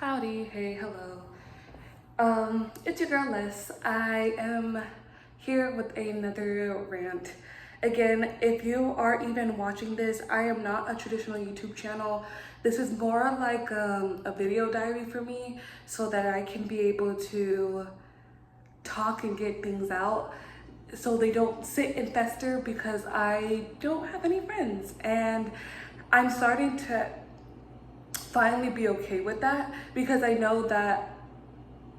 Howdy, hey, hello. It's your girl Les. I am here with another rant. Again, if you are even watching this, I am not a traditional YouTube channel. This is more like a video diary for me so that I can be able to talk and get things out so they don't sit and fester because I don't have any friends. And I'm starting to finally be okay with that because I know that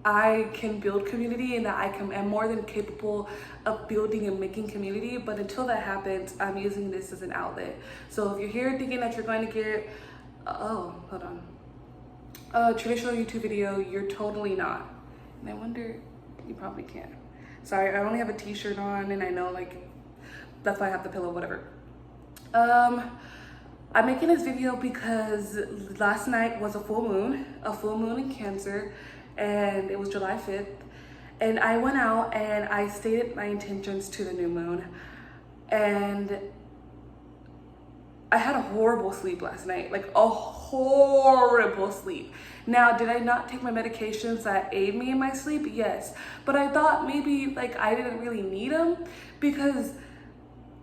I can build community and that am more than capable of building and making community. But until that happens, I'm using this as an outlet. So if you're here thinking that you're going to get, a traditional YouTube video, you're totally not. And I wonder, you probably can. Sorry, I only have a t-shirt on and I know that's why I have the pillow, whatever. I'm making this video because last night was a full moon in Cancer, and it was July 5th. And I went out and I stated my intentions to the new moon. And I had a horrible sleep last night, like a horrible sleep. Now, did I not take my medications that aid me in my sleep? Yes. But I thought maybe I didn't really need them because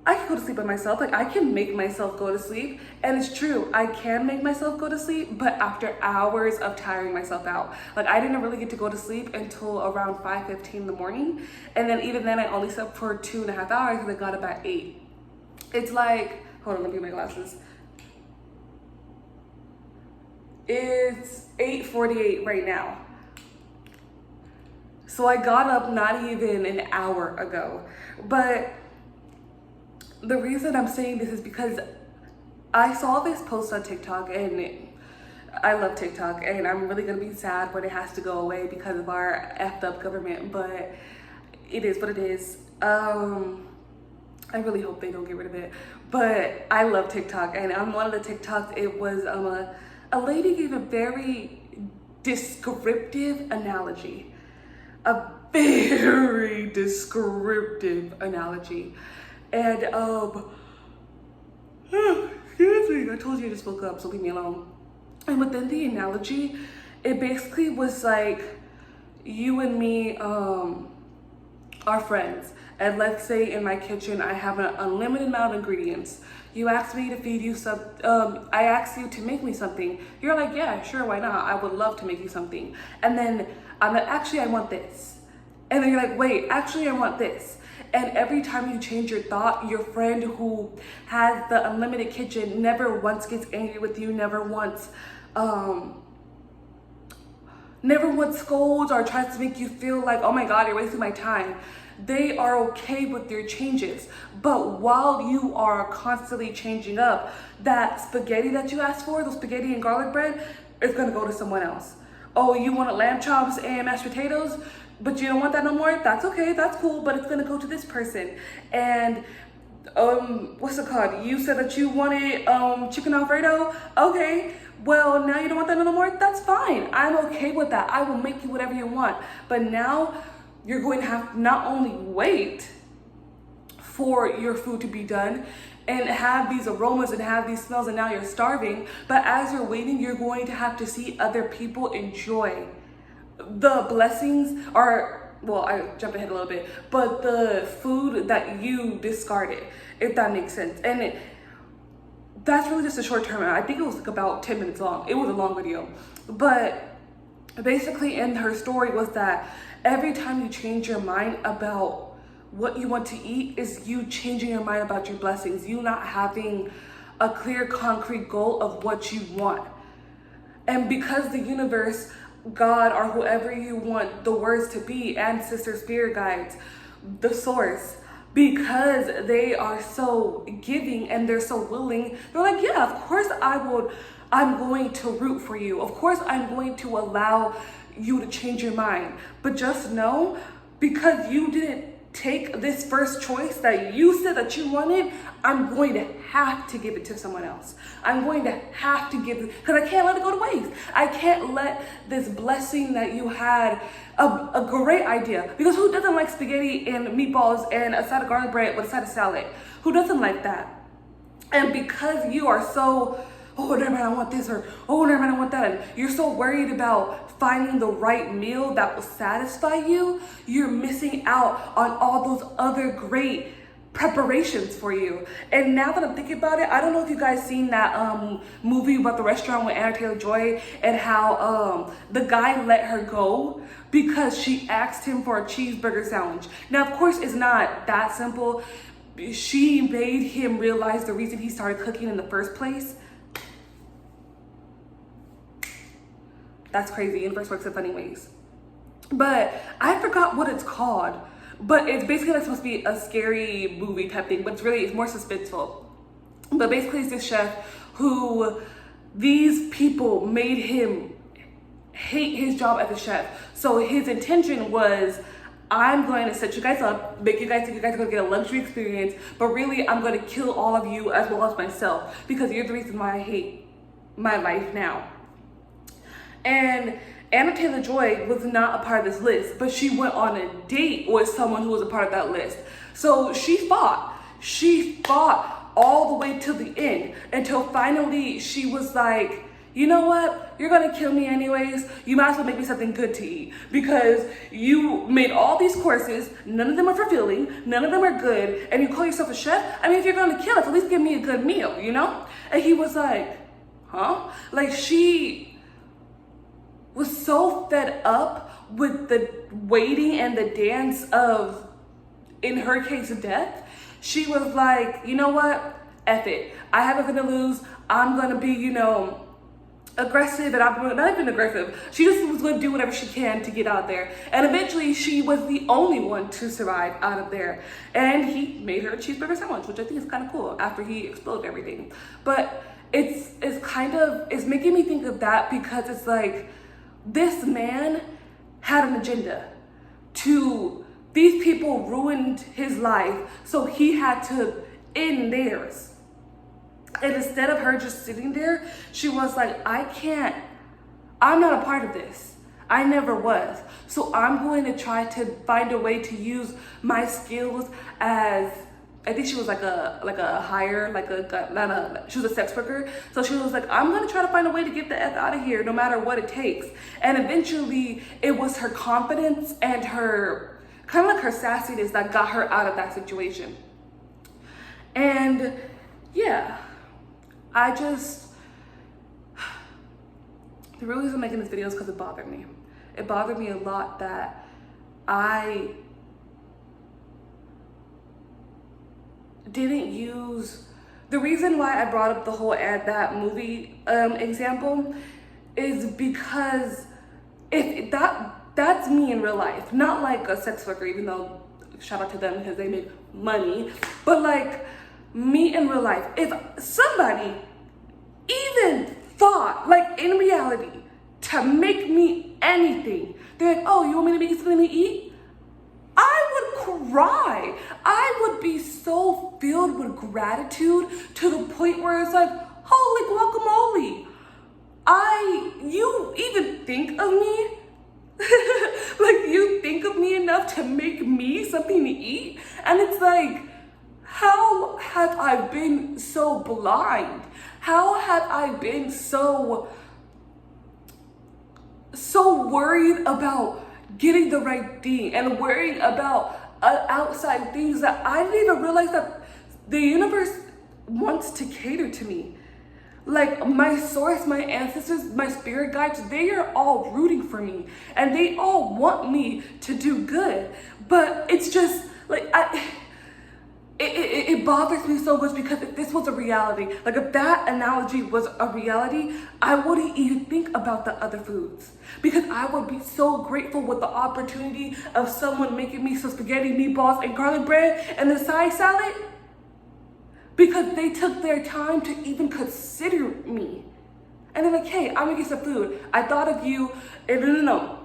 I can go to sleep by myself. I can make myself go to sleep. And it's true, I can make myself go to sleep, but after hours of tiring myself out. I didn't really get to go to sleep until around 5:15 in the morning. And then even then I only slept for 2.5 hours because I got up at 8. It's hold on, let me get my glasses. It's 8:48 right now. So I got up not even an hour ago. But the reason I'm saying this is because I saw this post on TikTok, and I love TikTok, and I'm really gonna be sad when it has to go away because of our effed up government, but it is what it is. I really hope they don't get rid of it, but I love TikTok, and on one of the TikToks, it was a lady gave a very descriptive analogy, a very descriptive analogy. And excuse me, I told you I just woke up, so leave me alone. And within the analogy, it basically was like you and me are friends. And let's say in my kitchen I have an unlimited amount of ingredients. You ask me to feed you some, I ask you to make me something. You're like, yeah, sure, why not? I would love to make you something. And then I'm like, actually I want this. And then you're like, wait, actually I want this. And every time you change your thought, your friend who has the unlimited kitchen never once gets angry with you, never once scolds or tries to make you feel like, oh my God, you're wasting my time. They are okay with your changes. But while you are constantly changing up, that spaghetti that you asked for, the spaghetti and garlic bread, is gonna go to someone else. Oh, you wanted lamb chops and mashed potatoes? But you don't want that no more? That's okay, that's cool, but it's gonna go to this person. And what's it called? You said that you wanted chicken Alfredo? Okay, well now you don't want that no more? That's fine, I'm okay with that. I will make you whatever you want. But now you're going to have to not only wait for your food to be done and have these aromas and have these smells, and now you're starving, but as you're waiting, you're going to have to see other people enjoy the blessings, or well, I jumped ahead a little bit, but the food that you discarded, if that makes sense. And that's really just a short term. I think it was about 10 minutes long. It was a long video, but basically in her story was that every time you change your mind about what you want to eat is you changing your mind about your blessings, you not having a clear concrete goal of what you want. And because the universe, God, or whoever you want the words to be, ancestor, spirit guides, the source, because they are so giving and they're so willing, they're like, yeah, of course I'm going to root for you. Of course I'm going to allow you to change your mind. But just know, because you didn't take this first choice that you said that you wanted, I'm going to have to give it to someone else. I'm going to have to give it, because I can't let it go to waste. I can't let this blessing that you had, a great idea, because who doesn't like spaghetti and meatballs and a side of garlic bread with a side of salad? Who doesn't like that? And because you are so oh, never mind, I want this, or oh, never mind, I want that. And you're so worried about finding the right meal that will satisfy you, you're missing out on all those other great preparations for you. And now that I'm thinking about it, I don't know if you guys seen that movie about the restaurant with Anna Taylor-Joy, and how the guy let her go because she asked him for a cheeseburger sandwich. Now, of course, it's not that simple. She made him realize the reason he started cooking in the first place. That's crazy. Universe works in funny ways. But I forgot what it's called. But it's basically like supposed to be a scary movie type thing, but it's more suspenseful. But basically it's this chef who these people made him hate his job as a chef. So his intention was, I'm going to set you guys up, make you guys think you guys are going to get a luxury experience, but really I'm going to kill all of you as well as myself, because you're the reason why I hate my life now. And Anna Taylor-Joy was not a part of this list, but she went on a date with someone who was a part of that list. So she fought all the way till the end, until finally she was like, you know what? You're gonna kill me anyways. You might as well make me something good to eat, because you made all these courses, none of them are fulfilling, none of them are good, and you call yourself a chef? I mean, if you're gonna kill us, at least give me a good meal, you know? And he was like, huh? Like, she was so fed up with the waiting and the dance of, in her case, death. She was like, you know what? F it. I have nothing to lose. I'm gonna be, aggressive, and I'm not even aggressive. She just was gonna do whatever she can to get out there. And eventually she was the only one to survive out of there. And he made her a cheeseburger sandwich, which I think is kind of cool after he exploded everything. But it's making me think of that, because it's like, this man had an agenda. These people ruined his life, so he had to end theirs. And instead of her just sitting there, she was like, I'm not a part of this. I never was. So I'm going to try to find a way to use my skills as, I think she was she was a sex worker. So she was like, I'm gonna try to find a way to get the F out of here no matter what it takes. And eventually it was her confidence and her, kind of like her sassiness, that got her out of that situation. And yeah, the real reason I'm making this video is because it bothered me. It bothered me a lot that I didn't use. The reason why I brought up the whole that movie example is because that's me in real life, not like a sex worker, even though shout out to them because they make money, but like me in real life. If somebody even thought, like in reality, to make me anything, they're like, oh, you want me to make you something to eat? I would cry. I would be so filled with gratitude to the point where it's like, holy guacamole. You even think of me? Like, you think of me enough to make me something to eat? And it's like, how have I been so blind? How have I been so worried about getting the right thing and worrying about outside things that I didn't even realize that the universe wants to cater to me? Like, my source, my ancestors, my spirit guides, they are all rooting for me and they all want me to do good. But it's just like, it bothers me so much, because if this was a reality, like if that analogy was a reality, I wouldn't even think about the other foods, because I would be so grateful with the opportunity of someone making me some spaghetti, meatballs, and garlic bread and the side salad, because they took their time to even consider me. And they're like, hey, I'm gonna get some food. I thought of you, and no.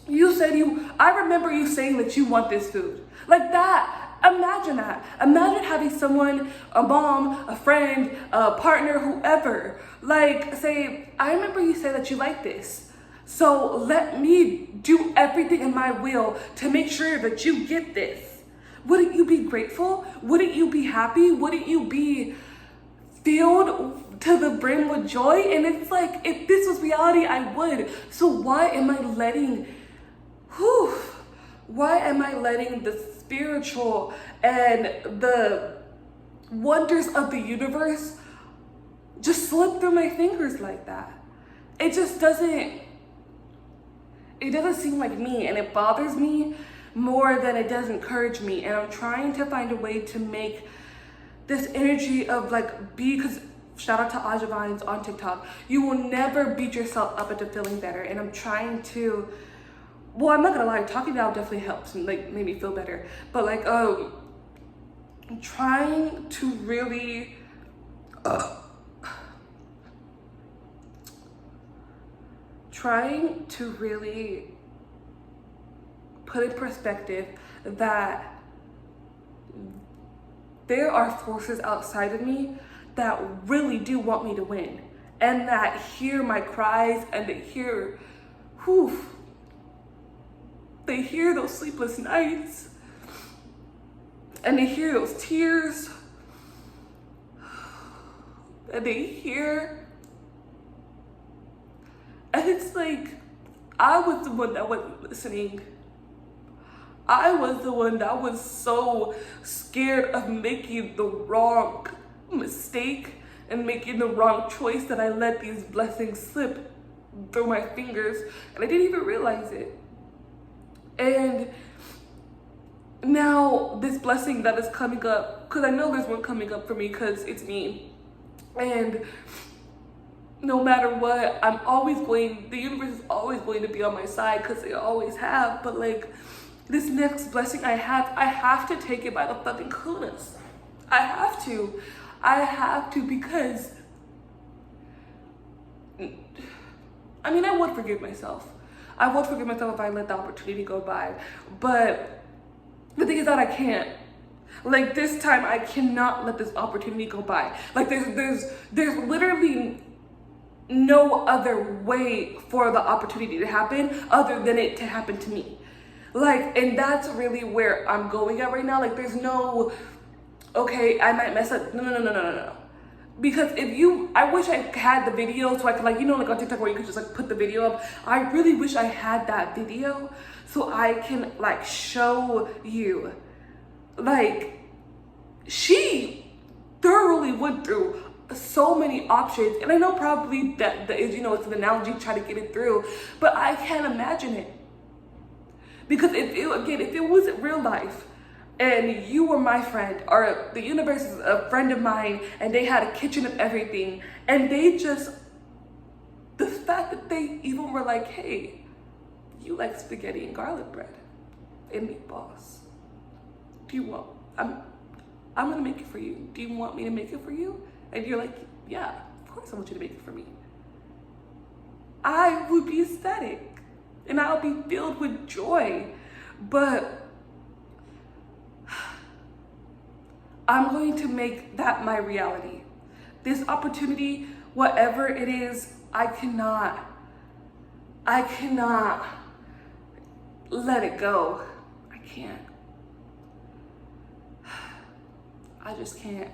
You said I remember you saying that you want this food. Like that. Imagine that. Imagine having someone, a mom, a friend, a partner, whoever, like say, I remember you said that you like this. So let me do everything in my will to make sure that you get this. Wouldn't you be grateful? Wouldn't you be happy? Wouldn't you be filled to the brim with joy. And it's like, if this was reality, I would. So why am I letting, why am I letting the spiritual and the wonders of the universe just slip through my fingers like that? It just doesn't seem like me, and it bothers me more than it does encourage me. And I'm trying to find a way to make this energy of like, because shout out to Aja Vines on TikTok, you will never beat yourself up into feeling better. And I'm trying to, well, I'm not gonna lie, talking out definitely helps and like made me feel better. But like, I'm trying to really put in perspective that there are forces outside of me that really do want me to win, and that hear my cries, and they hear those sleepless nights, and they hear those tears, and it's like, I was the one that wasn't listening. I was the one that was so scared of making the wrong mistake and making the wrong choice that I let these blessings slip through my fingers, and I didn't even realize it. And now this blessing that is coming up, because I know there's one coming up for me because it's me. And no matter what, the universe is always going to be on my side, because they always have. But like, this next blessing I have to take it by the fucking kahunas. I have to, because I mean, I would forgive myself if I let the opportunity go by. But the thing is that I can't. Like, this time I cannot let this opportunity go by. Like, there's literally no other way for the opportunity to happen other than it to happen to me. Like, and that's really where I'm going at right now. Like, there's no, okay, I might mess up. No. Because I wish I had the video so I could, like, you know, like on TikTok where you could just like put the video up. I really wish I had that video so I can like show you. Like, she thoroughly went through so many options. And I know probably that is, you know, it's an analogy to try to get it through, but I can't imagine it. Because if it wasn't real life, and you were my friend, or the universe is a friend of mine, and they had a kitchen of everything, and the fact that they even were like, hey, you like spaghetti and garlic bread and meatballs. Do you want, I'm gonna make it for you. Do you want me to make it for you? And you're like, yeah, of course I want you to make it for me. I would be ecstatic. And I'll be filled with joy. But I'm going to make that my reality. This opportunity, whatever it is, I cannot let it go. I can't. I just can't.